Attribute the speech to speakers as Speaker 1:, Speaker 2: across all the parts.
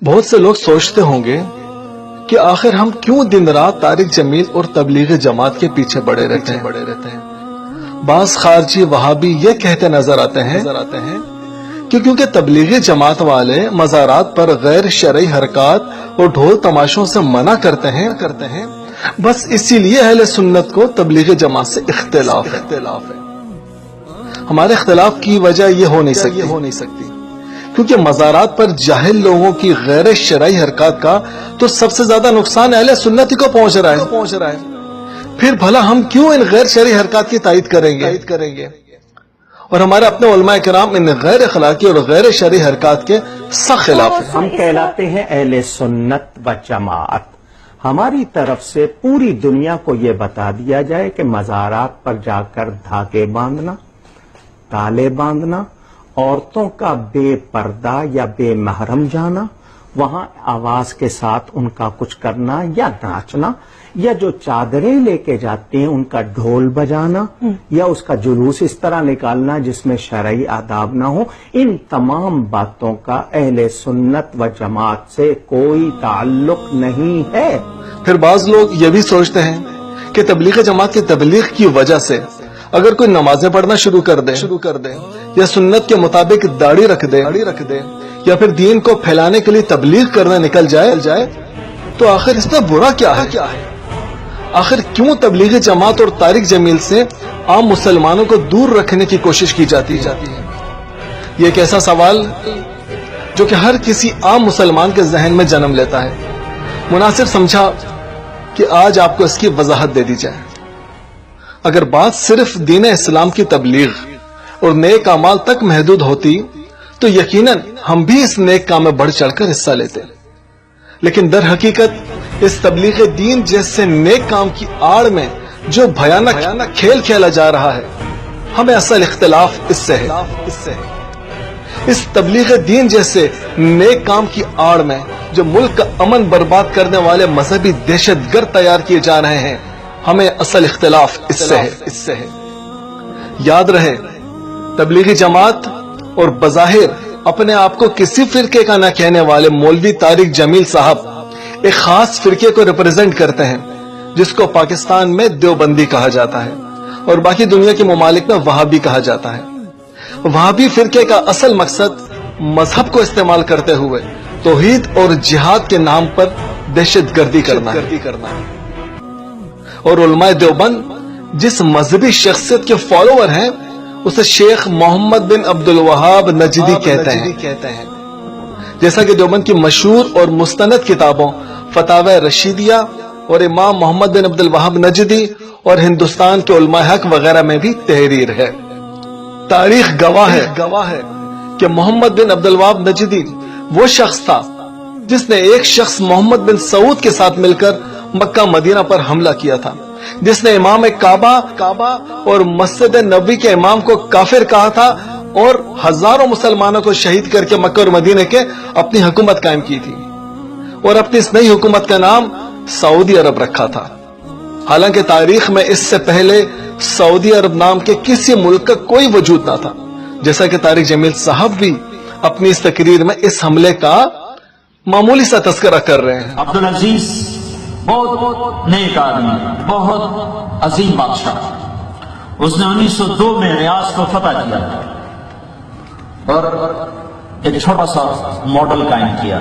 Speaker 1: بہت سے لوگ سوچتے ہوں گے کہ آخر ہم کیوں دن رات طارق جمیل اور تبلیغ جماعت کے پیچھے پڑے رہتے ہیں۔ بعض خارجی وہابی یہ کہتے نظر آتے ہیں کہ کیونکہ تبلیغ جماعت والے مزارات پر غیر شرعی حرکات اور ڈھول تماشوں سے منع کرتے ہیں بس اسی لیے اہل سنت کو تبلیغ جماعت سے اختلاف ہے۔ ہمارے اختلاف کی وجہ یہ ہو نہیں سکتی کیونکہ مزارات پر جاہل لوگوں کی غیر شرعی حرکات کا تو سب سے زیادہ نقصان اہل سنت کو پہنچ رہا ہے۔ پھر بھلا ہم کیوں ان غیر شرعی حرکات کی تائید کریں گے اور ہمارے اپنے علماء کرام ان غیر اخلاقی اور غیر شرعی حرکات کے سخت خلاف ہیں۔
Speaker 2: ہم کہلاتے ہیں اہل سنت و جماعت۔ ہماری طرف سے پوری دنیا کو یہ بتا دیا جائے کہ مزارات پر جا کر دھاگے باندھنا، تالے باندھنا، عورتوں کا بے پردہ یا بے محرم جانا، وہاں آواز کے ساتھ ان کا کچھ کرنا یا ناچنا، یا جو چادریں لے کے جاتے ہیں ان کا ڈھول بجانا، یا اس کا جلوس اس طرح نکالنا جس میں شرعی آداب نہ ہو، ان تمام باتوں کا اہل سنت و جماعت سے کوئی تعلق نہیں ہے۔
Speaker 1: پھر بعض لوگ یہ بھی سوچتے ہیں کہ تبلیغ جماعت کی تبلیغ کی وجہ سے اگر کوئی نمازیں پڑھنا شروع کر دے یا سنت کے مطابق داڑھی رکھ دے یا پھر دین کو پھیلانے کے لیے تبلیغ کرنا نکل جائے تو آخر اس میں برا کیا ہے؟ آخر کیوں تبلیغ جماعت اور طارق جمیل سے عام مسلمانوں کو دور رکھنے کی کوشش کی جاتی ہے؟ یہ ایک ایسا سوال جو کہ ہر کسی عام مسلمان کے ذہن میں جنم لیتا ہے۔ مناسب سمجھا کہ آج آپ کو اس کی وضاحت دے دی جائے۔ اگر بات صرف دین اسلام کی تبلیغ اور نیک اعمال تک محدود ہوتی تو یقیناً ہم بھی اس نیک کام میں بڑھ چڑھ کر حصہ لیتے، لیکن در حقیقت اس تبلیغ دین جیسے نیک کام کی آڑ میں جو بھیانک کھیل کھیلا جا رہا ہے، ہمیں اصل اختلاف اس سے ہے۔ اس تبلیغ دین جیسے نیک کام کی آڑ میں جو ملک کا امن برباد کرنے والے مذہبی دہشت گرد تیار کیے جا رہے ہیں، ہمیں اصل اختلاف اس سے ہے۔ یاد رہے، تبلیغی جماعت اور بظاہر اپنے آپ کو کسی فرقے کا نہ کہنے والے مولوی طارق جمیل صاحب ایک خاص فرقے کو ریپرزینٹ کرتے ہیں جس کو پاکستان میں دیوبندی کہا جاتا ہے اور باقی دنیا کے ممالک میں وہابی کہا جاتا ہے۔ وہابی فرقے کا اصل مقصد مذہب کو استعمال کرتے ہوئے توحید اور جہاد کے نام پر دہشت گردی کرنا ہے، اور علماء دیوبند جس مذہبی شخصیت کے فالوور ہیں اسے شیخ محمد بن عبد الوہاب نجدی کہتے ہیں، جیسا کہ دیوبند کی مشہور اور مستند کتابوں فتاوی رشیدیہ اور امام محمد بن عبد الوہاب نجدی اور ہندوستان کے علماء حق وغیرہ میں بھی تحریر ہے۔ تاریخ گواہ ہے کہ محمد بن عبد الوہاب نجدی وہ شخص تھا جس نے ایک شخص محمد بن سعود کے ساتھ مل کر مکہ مدینہ پر حملہ کیا تھا، جس نے امام کعبہ اور مسجد نبوی کے امام کو کافر کہا تھا اور ہزاروں مسلمانوں کو شہید کر کے مکہ اور مدینہ کے اپنی حکومت قائم کی تھی اور اپنی اس نئی حکومت کا نام سعودی عرب رکھا تھا، حالانکہ تاریخ میں اس سے پہلے سعودی عرب نام کے کسی ملک کا کوئی وجود نہ تھا، جیسا کہ طارق جمیل صاحب بھی اپنی اس تقریر میں اس حملے کا معمولی سا تذکرہ کر رہے ہیں۔
Speaker 3: عبدالعزیز بہت نیک آدمی، بہت عظیم بادشاہ، اس نے 1902 میں ریاض کو فتح کیا اور ایک چھوٹا سا ماڈل قائم کیا،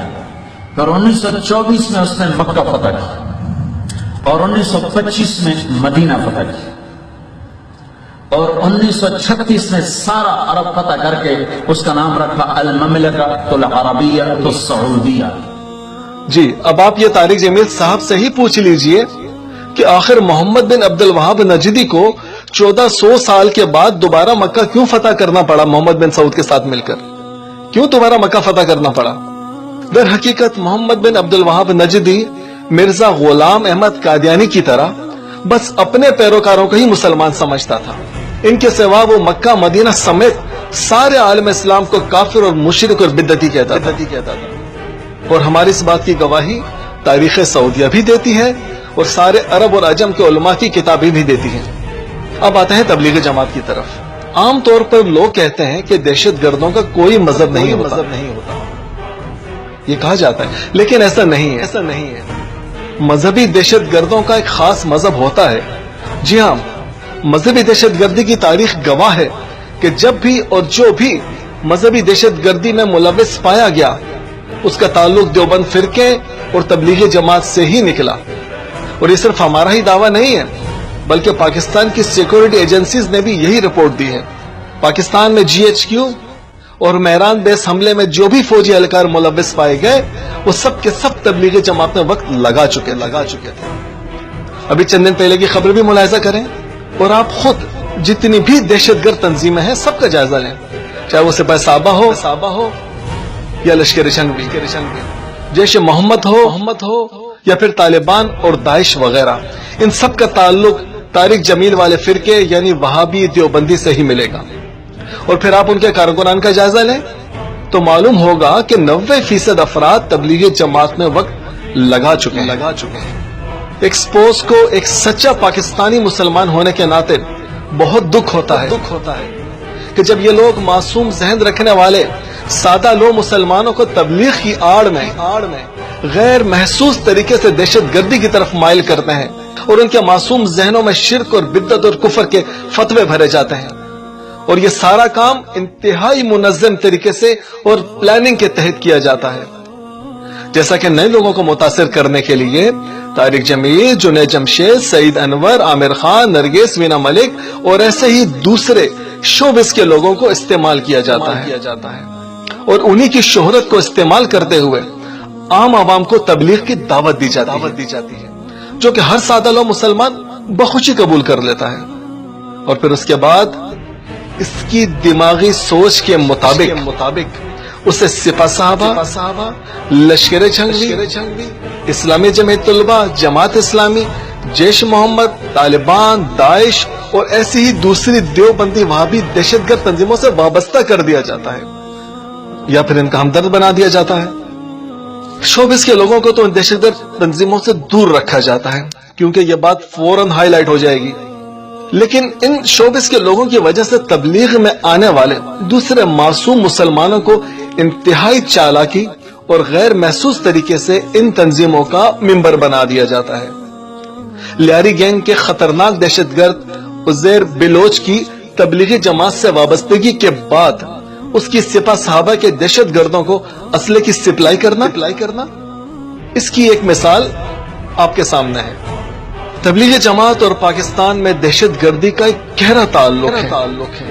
Speaker 3: اور 1924 میں اس نے مکہ فتح کیا اور 1925 میں مدینہ فتح کیا اور 1936 میں سارا عرب فتح کر کے اس کا نام رکھا المملکۃ العربیہ السعودیہ۔
Speaker 1: جی، اب آپ یہ طارق جمیل صاحب سے ہی پوچھ لیجئے کہ آخر محمد بن عبد الوہاب نجدی کو 1400 سال کے بعد دوبارہ مکہ کیوں فتح کرنا پڑا؟ محمد بن سعود کے ساتھ مل کر کیوں دوبارہ مکہ فتح کرنا پڑا؟ در حقیقت محمد بن عبد الوہاب نجدی مرزا غلام احمد قادیانی کی طرح بس اپنے پیروکاروں کو ہی مسلمان سمجھتا تھا، ان کے سوا وہ مکہ مدینہ سمیت سارے عالم اسلام کو کافر اور مشرک اور بدعتی کہتا تھا، اور ہماری اس بات کی گواہی تاریخ سعودیہ بھی دیتی ہے اور سارے عرب اور عجم کے علماء کی کتابیں بھی دیتی ہیں۔ اب آتے ہیں تبلیغ جماعت کی طرف۔ عام طور پر لوگ کہتے ہیں کہ دہشت گردوں کا کوئی مذہب نہیں ہوتا، یہ کہا جاتا ہے، لیکن ایسا نہیں ہے، ایسا نہیں ہے۔ مذہبی دہشت گردوں کا ایک خاص مذہب ہوتا ہے۔ جی ہاں، مذہبی دہشت گردی کی تاریخ گواہ ہے کہ جب بھی اور جو بھی مذہبی دہشت گردی میں ملوث پایا گیا، اس کا تعلق دیوبند فرقے اور تبلیغی جماعت سے ہی نکلا۔ اور یہ صرف ہمارا ہی دعویٰ نہیں ہے، بلکہ پاکستان کی سیکورٹی ایجنسیز نے بھی یہی رپورٹ دی ہے۔ پاکستان میں جی ایچ کیو اور مہران بیس حملے میں جو بھی فوجی اہلکار ملوث پائے گئے، وہ سب کے سب تبلیغی جماعت میں وقت لگا چکے تھے۔ ابھی چند دن پہلے کی خبر بھی ملاحظہ کریں اور آپ خود جتنی بھی دہشت گرد تنظیمیں ہیں سب کا جائزہ لیں، چاہے وہ سپاہ صحابہ ہو یا لشکر جنگی، جیش محمد ہو یا پھر طالبان اور داعش وغیرہ، ان سب کا تعلق طارق جمیل والے فرقے یعنی وہابی دیوبندی سے ہی ملے گا۔ اور پھر آپ ان کے کارکنان کا جائزہ لیں تو معلوم ہوگا کہ 90% افراد تبلیغی جماعت میں وقت لگا چکے ہیں۔ ایکسپوز کو ایک سچا پاکستانی مسلمان ہونے کے ناطے بہت دکھ ہوتا ہے کہ جب یہ لوگ معصوم ذہن رکھنے والے سادہ لو مسلمانوں کو تبلیغ کی آڑ میں غیر محسوس طریقے سے دہشت گردی کی طرف مائل کرتے ہیں، اور ان کے معصوم ذہنوں میں شرک اور بدعت اور کفر کے فتوے بھرے جاتے ہیں، اور یہ سارا کام انتہائی منظم طریقے سے اور پلاننگ کے تحت کیا جاتا ہے۔ جیسا کہ نئے لوگوں کو متاثر کرنے کے لیے طارق جمیل، جنید جمشید، سعید انور، عامر خان، نرگس، وینا ملک اور ایسے ہی دوسرے شوبز کے لوگوں کو استعمال کیا جاتا ہے، اور انہی کی شہرت کو استعمال کرتے ہوئے عام عوام کو تبلیغ کی دعوت دی جاتی ہے، جو کہ ہر سادہ لو مسلمان بخوشی قبول کر لیتا ہے، اور پھر اس کے بعد اس کی دماغی سوچ کے مطابق اسے سپاہ صحابہ، لشکر جنگی، اسلامی جمعیت طلبہ، جماعت اسلامی، جیش محمد، طالبان، داعش اور ایسی ہی دوسری دیوبندی وہابی دہشت گرد تنظیموں سے وابستہ کر دیا جاتا ہے، یا پھر ان کا ہمدرد بنا دیا جاتا ہے۔ شوبز کے لوگوں کو تو ان دہشت گرد تنظیموں سے دور رکھا جاتا ہے، کیونکہ یہ بات فوراً ہائی لائٹ ہو جائے گی، لیکن ان شوبز کے لوگوں کی وجہ سے تبلیغ میں آنے والے دوسرے معصوم مسلمانوں کو انتہائی چالاکی اور غیر محسوس طریقے سے ان تنظیموں کا ممبر بنا دیا جاتا ہے۔ لیاری گینگ کے خطرناک دہشت گرد عزیر بلوچ کی تبلیغی جماعت سے وابستگی کے بعد اس کی سپاہ صحابہ کے دہشت گردوں کو اسلحے کی سپلائی کرنا، اس کی ایک مثال آپ کے سامنے ہے۔ تبلیغی جماعت اور پاکستان میں دہشت گردی کا ایک گہرا تعلق ہے،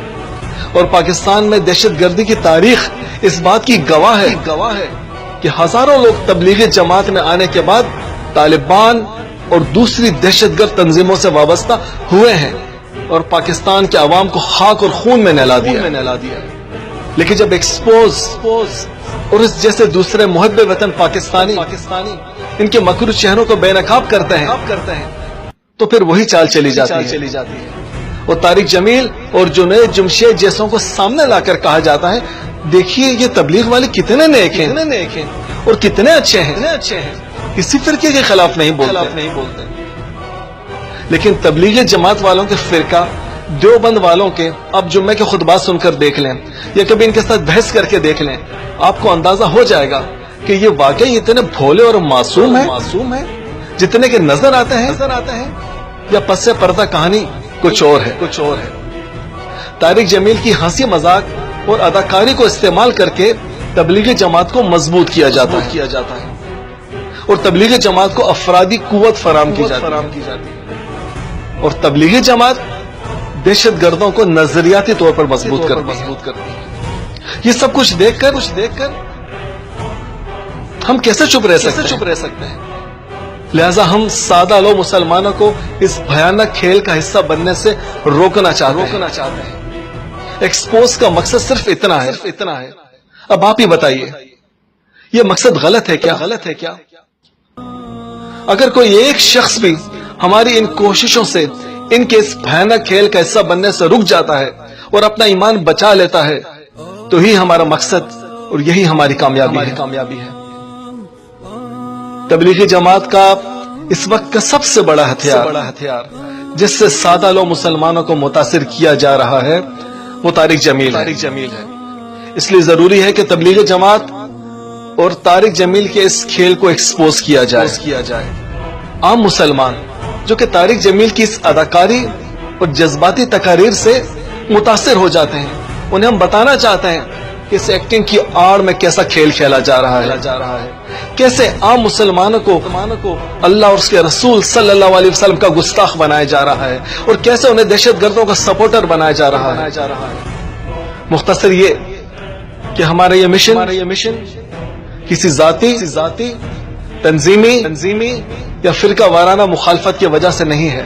Speaker 1: اور پاکستان میں دہشت گردی کی تاریخ اس بات کی گواہ ہے کہ ہزاروں لوگ تبلیغی جماعت میں آنے کے بعد طالبان اور دوسری دہشت گرد تنظیموں سے وابستہ ہوئے ہیں اور پاکستان کے عوام کو خاک اور خون میں نہلا دیا۔ لیکن جب ایکسپوز اور اس جیسے دوسرے محب وطن پاکستانی ان کے مکروہ چہروں کو بے نقاب کرتے ہیں تو پھر وہی چال چلی جاتی ہے، اور طارق جمیل اور جنید جمشید جیسوں کو سامنے لا کر کہا جاتا ہے، دیکھیے یہ تبلیغ والے کتنے نیک ہیں اور کتنے اچھے ہیں، کسی فرقے کے خلاف نہیں بولتے۔ لیکن تبلیغی جماعت والوں کے فرقہ دیوبند والوں کے اب جمعے کے خطبات سن کر دیکھ لیں یا کبھی ان کے ساتھ بحث کر کے دیکھ لیں، آپ کو اندازہ ہو جائے گا کہ یہ واقعی اتنے بھولے اور معصوم ہیں جتنے کے نظر آتے ہیں، یا پس سے پردہ کہانی کچھ اور ہے۔ طارق جمیل کی ہنسی مذاق اور اداکاری کو استعمال کر کے تبلیغی جماعت کو مضبوط کیا جاتا ہے، اور تبلیغی جماعت کو افرادی قوت فراہم کی جاتی ہے، اور تبلیغی جماعت دہشت گردوں کو نظریاتی طور پر مضبوط کرتی ہے۔ یہ سب کچھ دیکھ کر ہم کیسے چپ رہ سکتے ہیں؟ لہذا ہم سادہ لو مسلمانوں کو اس بھیانک کھیل کا حصہ بننے سے روکنا چاہتے ہیں۔ ایکسپوز کا مقصد صرف اتنا ہے۔ اب آپ ہی بتائیے، یہ مقصد غلط ہے کیا؟ اگر کوئی ایک شخص بھی ہماری ان کوششوں سے ان کے اس بھیانک کھیل کا حصہ بننے سے رک جاتا ہے اور اپنا ایمان بچا لیتا ہے تو ہی ہمارا مقصد اور یہی ہماری کامیابی ہے۔ تبلیغی جماعت کا اس وقت کا سب سے بڑا ہتھیار جس سے سادہ لو مسلمانوں کو متاثر کیا جا رہا ہے وہ طارق جمیل ہے۔ اس لیے ضروری ہے کہ تبلیغی جماعت اور طارق جمیل کے اس کھیل کو ایکسپوز کیا جائے. عام مسلمان جو کہ طارق جمیل کی اس اداکاری اور جذباتی تقاریر سے متاثر ہو جاتے ہیں، انہیں ہم بتانا چاہتے ہیں کہ اس ایکٹنگ کی آڑ میں کیسا کھیل کھیلا جا رہا ہے، کیسے عام مسلمانوں کو اللہ اور اس کے رسول صلی اللہ علیہ وسلم کا گستاخ بنایا جا رہا ہے، اور کیسے انہیں دہشت گردوں کا سپورٹر بنایا جا رہا ہے. مختصر یہ کہ ہمارا یہ مشن کسی ذاتی تنظیمی یا فرقہ وارانہ مخالفت کی وجہ سے نہیں ہے،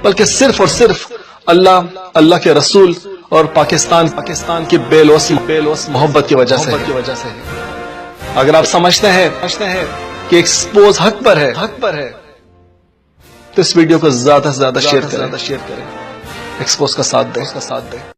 Speaker 1: بلکہ صرف اور صرف اللہ کے رسول اور پاکستان کی بے لوث محبت کی وجہ سے. اگر آپ سمجھتے ہیں کہ ایکسپوز حق پر ہے تو اس ویڈیو کو زیادہ سے زیادہ شیئر کریں، ایکسپوز کا ساتھ دیں.